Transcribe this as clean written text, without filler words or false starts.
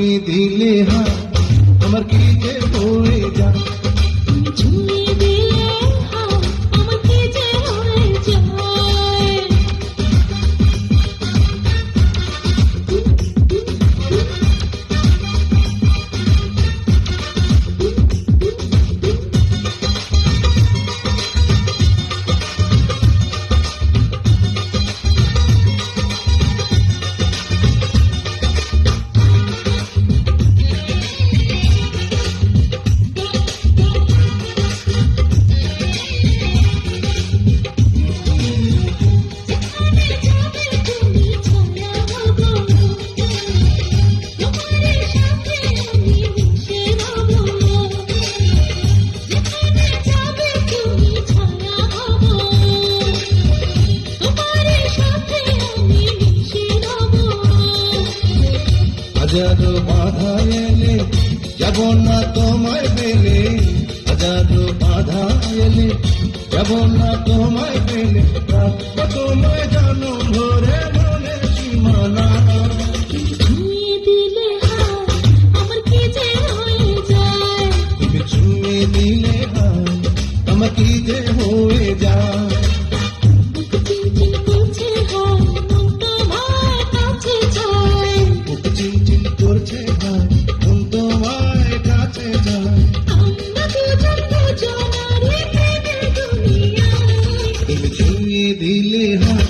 ছুঁয়ে দিলে হাত আমার কি যে হয়ে যায়, তুমি ছুঁয়ে দিলে হাত আমার কি যে হয়ে যায়। হাজারো বাধা এলে যাব না তোমায় পেলে, হাজারো বাধা এলে যাব না তোমায় পেলে, রাখবো তোমায় জানো ভরে মনে সীমানা। ছুঁয়ে দিলে হাত আমার কি যে হয়ে যায়, তুমি ছুঁয়ে দিলে হাত আমার কি যে হয়ে যায়। বুক চিনচিন করছে হাত মন তোমার কাছে যায়। বুক চিনচিন করছে হাত মন তোমার কাছে যায়। আমরা দুজন দুজনারই প্রেমের দুনিয়ায়। তুমি ছুঁয়ে দিলে হাত